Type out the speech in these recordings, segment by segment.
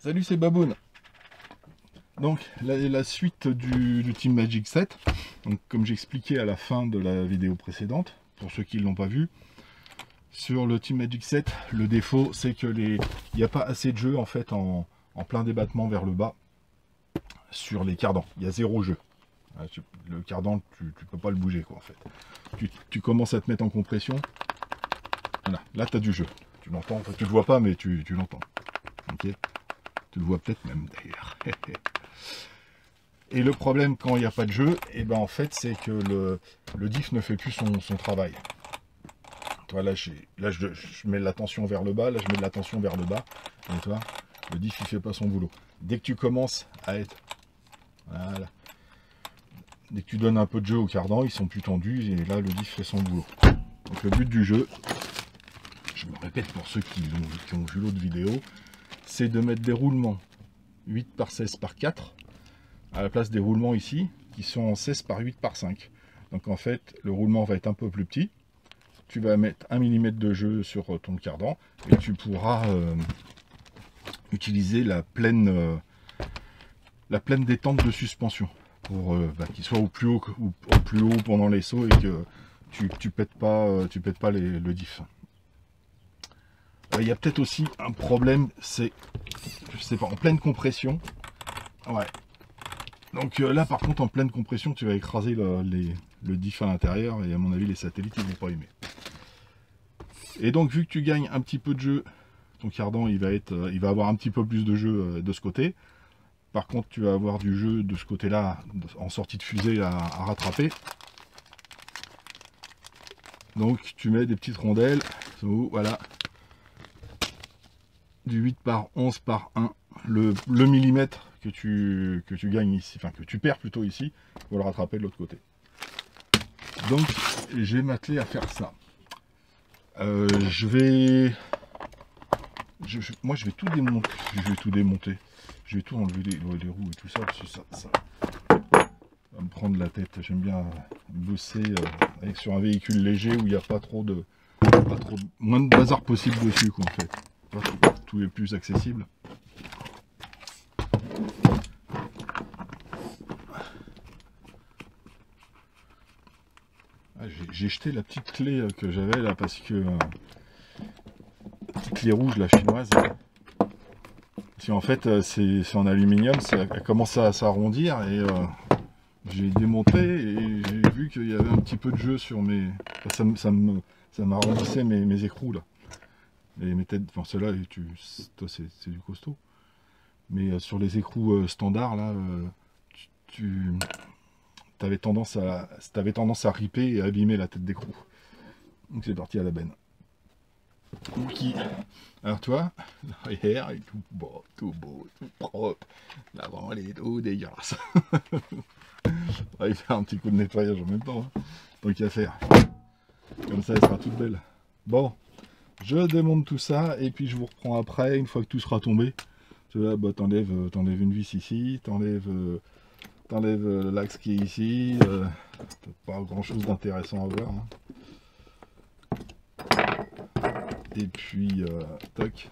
Salut, c'est Baboun. Donc la suite du Team Magic 7. Donc, comme j'expliquais à la fin de la vidéo précédente, pour ceux qui ne l'ont pas vu, sur le Team Magic 7, le défaut c'est que il n'y a pas assez de jeu en fait en plein débattement vers le bas sur les cardans. Il y a zéro jeu. Le cardan, tu peux pas le bouger quoi en fait. Tu commences à te mettre en compression. Voilà, là tu as du jeu. Tu l'entends, enfin, tu le vois pas mais tu l'entends. Ok. Tu le vois peut-être même d'ailleurs. Et le problème quand il n'y a pas de jeu, et ben en fait c'est que le diff ne fait plus son travail. Toi, là je mets de la tension vers le bas, là je mets de la tension vers le bas. Et toi, le diff il fait pas son boulot. Dès que tu commences à être... Voilà. Dès que tu donnes un peu de jeu au cardan, ils sont plus tendus et là le diff fait son boulot. Donc le but du jeu, je me répète pour ceux qui ont vu l'autre vidéo, c'est de mettre des roulements 8 par 16 par 4 à la place des roulements ici qui sont en 16 par 8 par 5. Donc en fait le roulement va être un peu plus petit. Tu vas mettre 1 mm de jeu sur ton cardan et tu pourras utiliser la pleine détente de suspension pour qu'il soit au plus haut pendant les sauts et que tu pètes pas le diff. Il y a peut-être aussi un problème, c'est, je sais pas, en pleine compression. Ouais. Donc là par contre en pleine compression tu vas écraser le diff à l'intérieur et à mon avis les satellites ils vont pas aimer. Et donc vu que tu gagnes un petit peu de jeu, ton cardan il va avoir un petit peu plus de jeu de ce côté. Par contre tu vas avoir du jeu de ce côté là en sortie de fusée à rattraper. Donc tu mets des petites rondelles, voilà, du 8 par 11 par 1, le millimètre que tu gagnes ici, enfin que tu perds plutôt ici, pour le rattraper de l'autre côté. Donc j'ai m'attelé à faire ça. Moi je vais tout démonter, je vais tout enlever les roues et tout ça, parce que ça va me prendre la tête. J'aime bien bosser sur un véhicule léger où il n'y a pas trop moins de bazar possible dessus quoi en fait. Tout est plus accessible. J'ai jeté la petite clé que j'avais là parce que la petite clé rouge, la chinoise, si en fait c'est en aluminium, elle commence à s'arrondir et j'ai démonté et j'ai vu qu'il y avait un petit peu de jeu sur mes... Ça m'arrondissait mes écrous là. Et mes têtes, enfin ceux-là, toi c'est du costaud. Mais sur les écrous standards là, t'avais tendance à ripper et à abîmer la tête d'écrou. Donc c'est parti à la benne. Ok. Alors toi, l'arrière est tout beau, tout propre. L'avant elle est tout dégueulasse. On va faire un petit coup de nettoyage en même temps. Hein. Donc à faire. Comme ça elle sera toute belle. Bon, je démonte tout ça et puis je vous reprends après, une fois que tout sera tombé. Tu vois, bah, t'enlèves une vis ici, t'enlèves l'axe qui est ici. Pas grand chose d'intéressant à voir. Hein. Et puis, toc.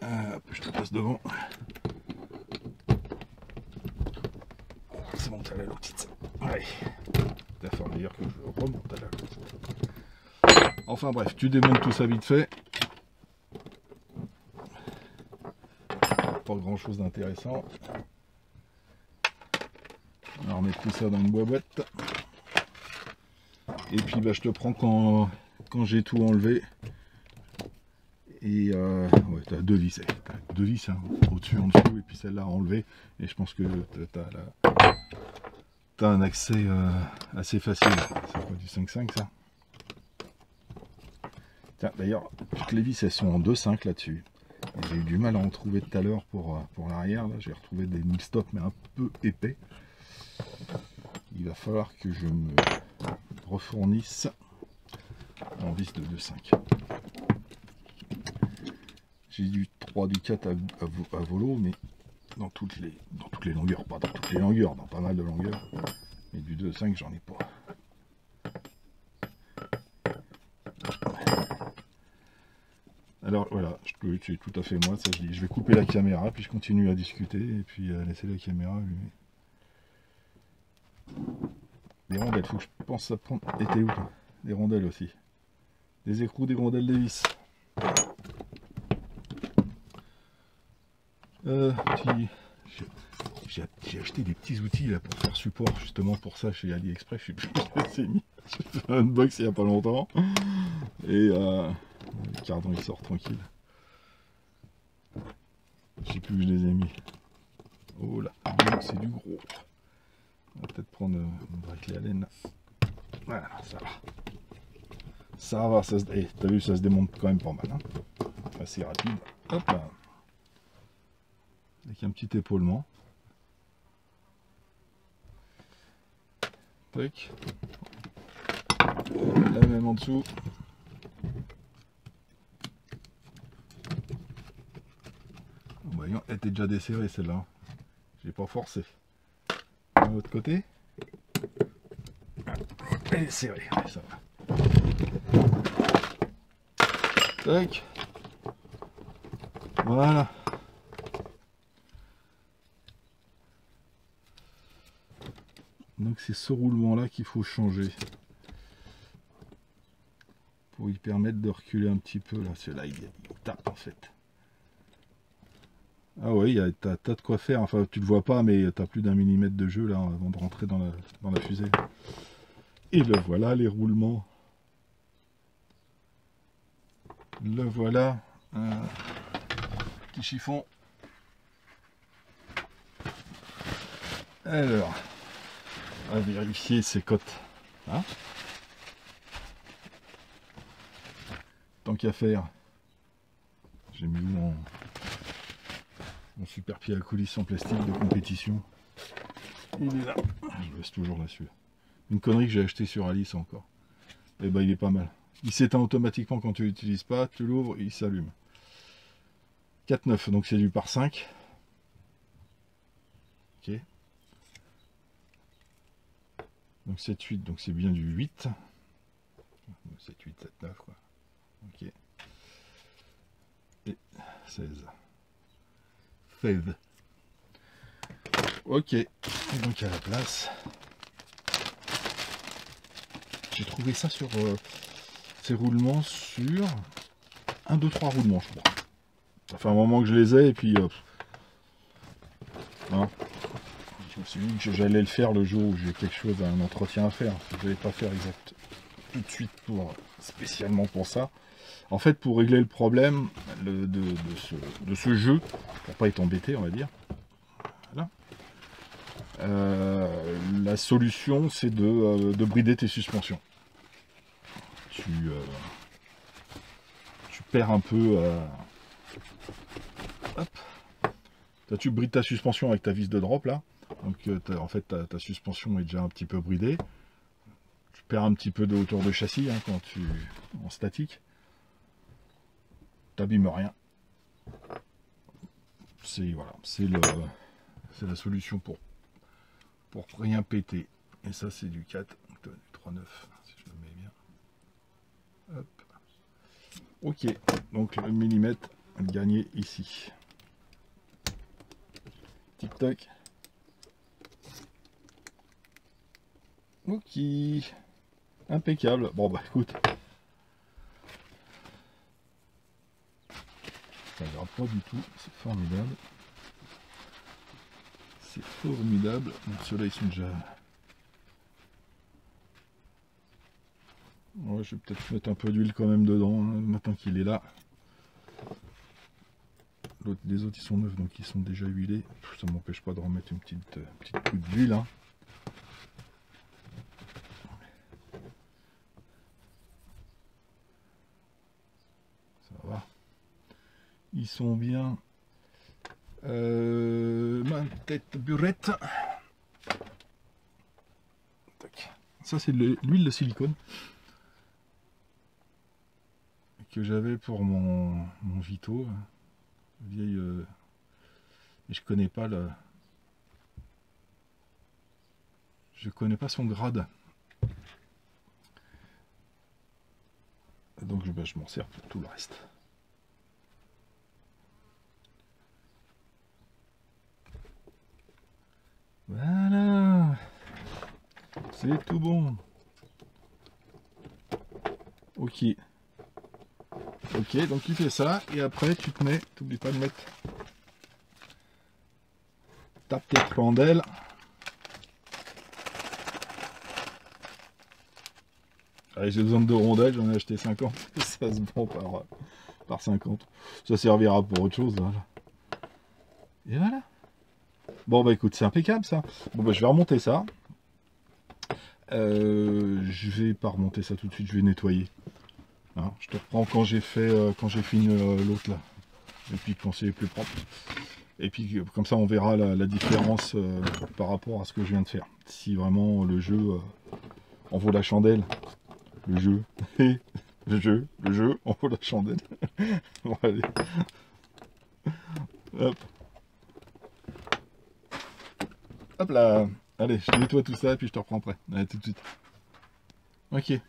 Je te passe devant. C'est bon, t'as la petite. Ouais. Il va falloir d'ailleurs que je remonte à la petite. Enfin bref, tu démontes tout ça vite fait. Pas grand chose d'intéressant. On va remettre tout ça dans une boîte. Et puis bah, je te prends quand j'ai tout enlevé. Et ouais, tu as deux vis hein, au-dessus, en dessous, et puis celle-là à enlever. Et je pense que tu as un accès assez facile. C'est quoi du 5.5 ça? Tiens, d'ailleurs, toutes les vis elles sont en 2.5 là-dessus. J'ai eu du mal à en trouver tout à l'heure pour l'arrière. Là, j'ai retrouvé des mille-stop mais un peu épais. Il va falloir que je me refournisse en vis de 2.5. J'ai du 3, du 4 à volo, mais dans toutes les longueurs, pas dans toutes les longueurs, dans pas mal de longueurs. Mais du 2.5, j'en ai pas. Alors Alors voilà, c'est tout à fait moi, ça je dis. Je vais couper la caméra, puis je continue à discuter, et puis laisser la caméra allumer. Des rondelles, faut que je pense à prendre. Et t'es où toi? Des rondelles aussi. Des écrous, des rondelles, des vis. J'ai acheté des petits outils là pour faire support justement pour ça chez AliExpress. Je sais plus où je les ai mis. J'ai fait un unbox il n'y a pas longtemps. Et le carton il sort tranquille. Je sais plus où je les ai mis. Oh là, c'est du gros. On va peut-être prendre une bracelet à laine. Voilà, ça va. Ça va, ça se... Eh, t'as vu, ça se démonte quand même pas mal. Hein, assez rapide. Hop là. Avec un petit épaulement. Tac. La même en dessous. Voyons, elle était déjà desserrée celle-là. J'ai pas forcé. De l'autre côté. Elle est serrée, ça va. Tac. Voilà. Donc c'est ce roulement là qu'il faut changer. Pour lui permettre de reculer un petit peu. Là, celui-là il tape en fait. Ah oui, t'as de quoi faire. Enfin, tu le vois pas, mais t'as plus d'1 millimètre de jeu là avant de rentrer dans la fusée. Et le voilà, les roulements. Le voilà. Petit chiffon. Alors, à vérifier ses cotes. Hein, tant qu'à faire, j'ai mis mon super pied à coulisse en plastique de compétition. Il est là. Je reste toujours là-dessus. Une connerie que j'ai acheté sur Alice encore. Et ben il est pas mal. Il s'éteint automatiquement quand tu l'utilises pas. Tu l'ouvres, il s'allume. 4,9, donc c'est du par 5. Ok. Donc 7,8, donc c'est bien du 8. 7,8, 7,9 quoi. Ok. Et 16. 16. Ok. Et donc à la place. J'ai trouvé ça sur ces roulements sur 1, 2, 3 roulements je crois. Ça fait un moment que je les ai et puis hein, je me suis dit que j'allais le faire le jour où j'ai quelque chose, un entretien à faire. Je ne vais pas faire exact tout de suite spécialement pour ça. En fait, pour régler le problème de ce jeu, pour pas être embêté on va dire, voilà. La solution c'est de brider tes suspensions. Tu perds un peu. Hop. Tu brides ta suspension avec ta vis de drop là. Donc en fait ta suspension est déjà un petit peu bridée. Tu perds un petit peu de hauteur de châssis hein, quand tu en statique. T'abîmes rien. Voilà, c'est la solution pour rien péter. Et ça c'est du 4, du 3,9 si je le mets bien. Hop. Ok, donc le millimètre gagné ici. Tic tac. Ok. Impeccable. Bon bah écoute. Ça ne pas du tout. C'est formidable. C'est formidable. Donc ceux-là ils sont déjà. Ouais, je vais peut-être mettre un peu d'huile quand même dedans, hein, maintenant qu'il est là. Les autres ils sont neufs donc ils sont déjà huilés. Ça ne m'empêche pas de remettre une petite coupe d'huile. Hein. Ça va. Ils sont bien. Ma tête burette. Tac. Ça c'est de l'huile de silicone que j'avais pour mon Vito. Vieille. Et je connais pas son grade. Donc je m'en sers pour tout le reste. C'est tout bon. Ok. Ok, donc tu fais ça, et après tu te mets, t'oublies pas de mettre ta petite chandelle. Allez, j'ai besoin de 2 rondelles, j'en ai acheté 50. Ça se vend par 50. Ça servira pour autre chose. Voilà. Et voilà. Bon bah écoute, c'est impeccable ça. Bon bah je vais remonter ça. Je vais pas remonter ça tout de suite, je vais nettoyer. Hein, je te reprends quand j'ai fini l'autre là. Et puis quand c'est plus propre. Et puis comme ça on verra la différence par rapport à ce que je viens de faire. Si vraiment le jeu en vaut la chandelle. Le jeu. le jeu en vaut la chandelle. Bon allez. Hop. Hop là. Allez, je nettoie tout ça et puis je te reprends après. Allez, tout de suite. Ok.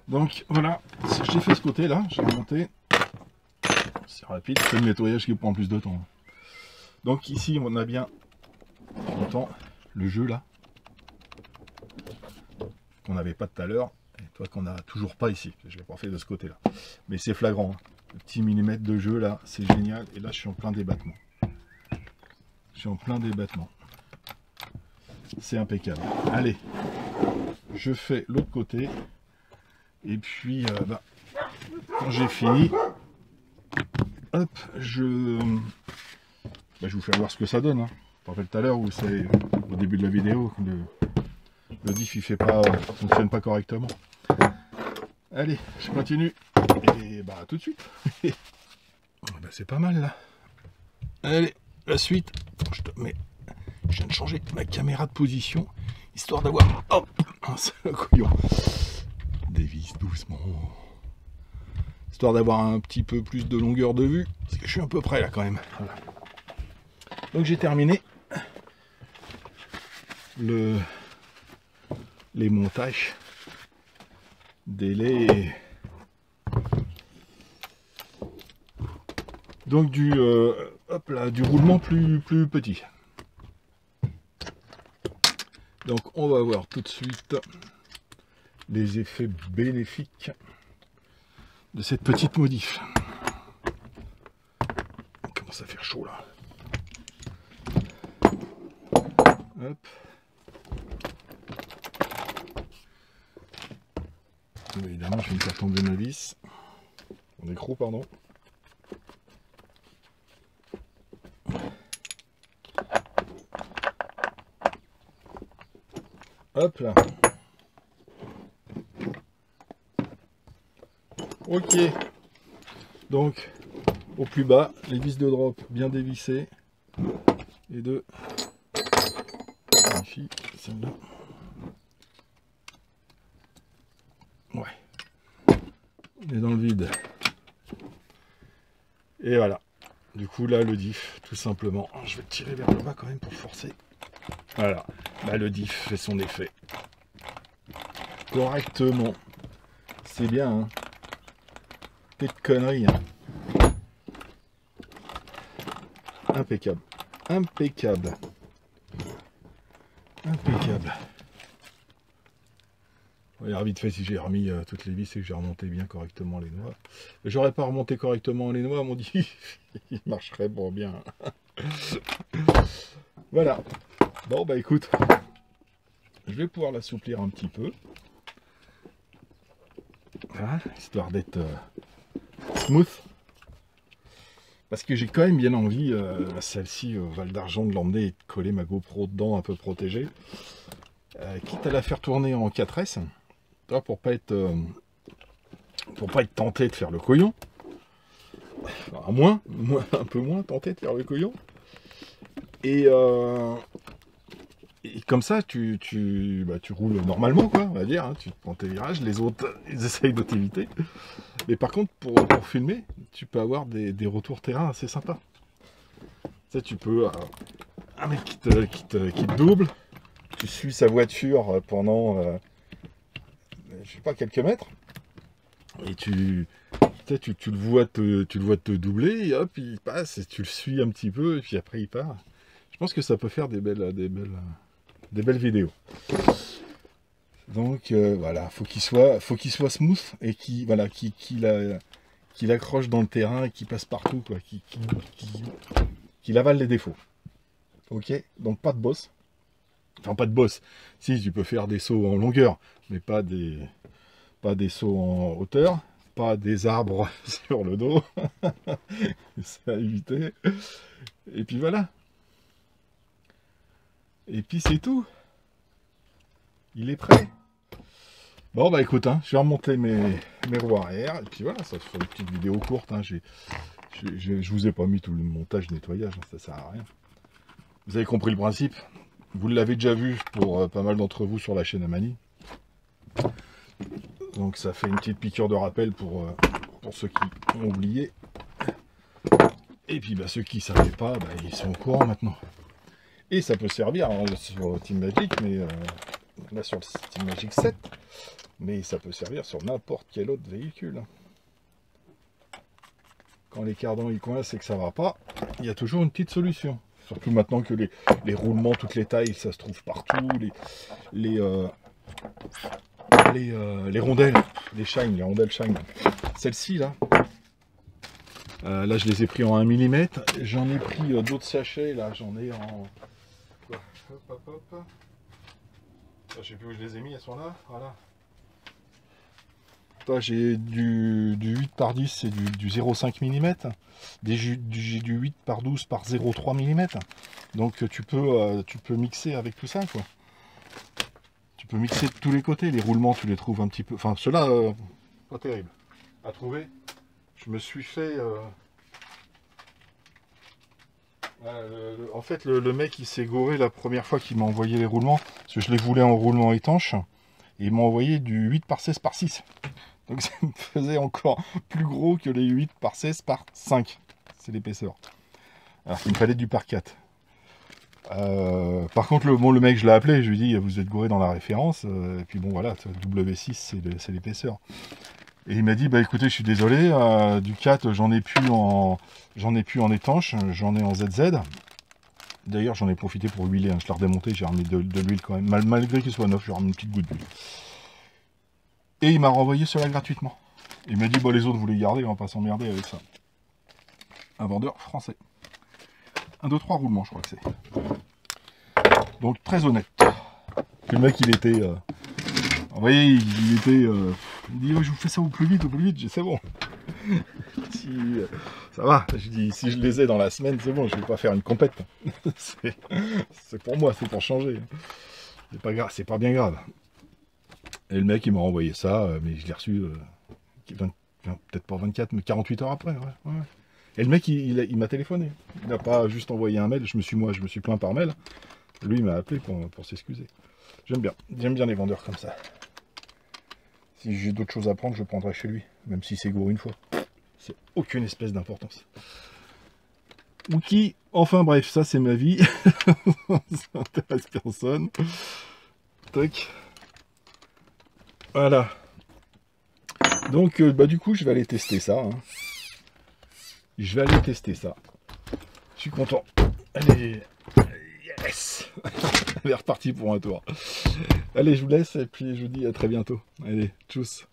Donc voilà, j'ai fait ce côté là, j'ai remonté. C'est rapide, c'est le nettoyage qui prend plus de temps. Donc ici on a bien, on entend le jeu là, qu'on n'avait pas tout à l'heure, et toi qu'on n'a toujours pas ici. Je l'ai pas fait de ce côté là. Mais c'est flagrant, hein. Le petit millimètre de jeu là, c'est génial. Et là je suis en plein débattement. Je suis en plein débattement. C'est impeccable. Allez, je fais l'autre côté. Et puis, quand j'ai fini, hop, je vous fais voir ce que ça donne. Hein. Je me rappelle tout à l'heure où c'est au début de la vidéo, le diff il fonctionne pas correctement. Allez, je continue. Et bah tout de suite. Bah, c'est pas mal là. Allez, la suite. Attends, je viens de changer ma caméra de position, histoire d'avoir... Hop, un couillon. Dévisse doucement. Histoire d'avoir un petit peu plus de longueur de vue, parce que je suis un peu près là quand même. Voilà. Donc j'ai terminé les montages délai. Donc du roulement plus petit. Donc on va voir tout de suite les effets bénéfiques de cette petite modif. On commence à faire chaud là. Hop. Évidemment, je vais me faire tomber ma vis. Mon écrou, pardon. Hop là. Ok. Donc, au plus bas, les vis de drop bien dévissées. Et deux. Magnifique, celle-là. Ouais. On est dans le vide. Et voilà. Du coup, là, le diff, tout simplement. Je vais le tirer vers le bas quand même pour forcer. Voilà. Là, le diff fait son effet. Correctement. C'est bien, hein. Pas de conneries, hein. Impeccable. Impeccable. Impeccable. On verra vite fait si j'ai remis toutes les vis et que j'ai remonté bien correctement les noix. J'aurais pas remonté correctement les noix, mon dit. Il marcherait bon bien. Voilà. Bon bah écoute, je vais pouvoir l'assouplir un petit peu. Voilà, histoire d'être smooth. Parce que j'ai quand même bien envie, celle-ci, Val d'Argent, de l'emmener et de coller ma GoPro dedans, un peu protégée. Quitte à la faire tourner en 4S, pour pas être tenté de faire le couillon. Enfin, un peu moins tenté de faire le couillon. Et comme ça, tu roules normalement, quoi, on va dire. Hein, tu prends tes virages, les autres, ils essayent de t'éviter. Mais par contre, pour filmer, tu peux avoir des retours terrain assez sympas. Tu sais, tu peux... un mec qui te double, tu suis sa voiture pendant, je sais pas, quelques mètres, et tu le vois te doubler, et hop, il passe, et tu le suis un petit peu, et puis après il part. Je pense que ça peut faire des belles vidéos. Donc voilà, faut qu'il soit smooth et qu'il accroche dans le terrain et qu'il passe partout, quoi, qu'il avale les défauts. Ok, donc pas de bosse. Enfin, pas de bosse. Si, tu peux faire des sauts en longueur, mais pas des sauts en hauteur, pas des arbres sur le dos. C'est à éviter. Et puis voilà. Et puis c'est tout. Il est prêt. Bon bah écoute, hein, je vais remonter mes roues arrière. Et puis voilà, ça se fait une petite vidéo courte. Hein, je vous ai pas mis tout le montage, nettoyage, hein, ça sert à rien. Vous avez compris le principe. Vous l'avez déjà vu pour pas mal d'entre vous sur la chaîne Amani. Donc ça fait une petite piqûre de rappel pour ceux qui ont oublié. Et puis bah, ceux qui ne savaient pas, bah, ils sont au courant maintenant. Et ça peut servir hein, sur Team Magic, mais là sur le Team Magic 7, mais ça peut servir sur n'importe quel autre véhicule. Quand les cardans ils coincent et que ça va pas, il y a toujours une petite solution. Surtout maintenant que les roulements, toutes les tailles, ça se trouve partout, les rondelles, les rondelles shine. Celle-ci là, là je les ai pris en 1 mm, j'en ai pris d'autres sachets, là j'en ai en... Je sais plus où je les ai mis, elles sont là, voilà. Toi j'ai du 8 par 10, c'est du 0,5 mm, j'ai du 8 par 12 par 0,3 mm, donc tu peux mixer avec tout ça, quoi. Tu peux mixer de tous les côtés, les roulements tu les trouves un petit peu, enfin ceux-là, pas terrible à trouver. Je me suis fait... en fait, le mec il s'est gauré la première fois qu'il m'a envoyé les roulements, parce que je les voulais en roulement étanche, et il m'a envoyé du 8 par 16 par 6. Donc ça me faisait encore plus gros que les 8 par 16 par 5. C'est l'épaisseur. Alors qu'il me fallait du par 4. Par contre, le mec, je l'ai appelé, je lui ai dit, vous êtes gouré dans la référence, et puis bon voilà, W6 c'est l'épaisseur. Et il m'a dit, bah écoutez, je suis désolé, du 4 j'en ai plus en étanche, j'en ai en ZZ. D'ailleurs j'en ai profité pour huiler, hein. Je l'ai redémonté, j'ai remis de l'huile quand même, malgré qu'il soit neuf, j'ai remis une petite goutte d'huile. Et il m'a renvoyé cela gratuitement. Il m'a dit, bah les autres vous les gardez, on va pas s'emmerder avec ça. Un vendeur français. 1, 2, 3 roulements, je crois que c'est. Donc très honnête. Le mec il était... vous voyez, il était... il dit, oh, je vous fais ça au plus vite, j'ai c'est bon. Si, ça va, je dis, si je les ai dans la semaine, c'est bon, je vais pas faire une compète. C'est pour moi, c'est pour changer. C'est pas grave, c'est pas bien grave. Et le mec il m'a renvoyé ça, mais je l'ai reçu peut-être pas 24, mais 48 heures après. Ouais. Et le mec il m'a téléphoné. Il n'a pas juste envoyé un mail, je me suis plaint par mail. Lui il m'a appelé pour s'excuser. J'aime bien les vendeurs comme ça. Si j'ai d'autres choses à prendre, je prendrai chez lui, même si c'est gros une fois. C'est aucune espèce d'importance. Ok, enfin bref, ça c'est ma vie. Ça n'intéresse personne. Tac. Voilà. Donc bah du coup je vais aller tester ça. Hein. Je vais aller tester ça. Je suis content. Allez. Yes. Elle est repartie pour un tour. Allez, je vous laisse et puis je vous dis à très bientôt. Allez, tchuss.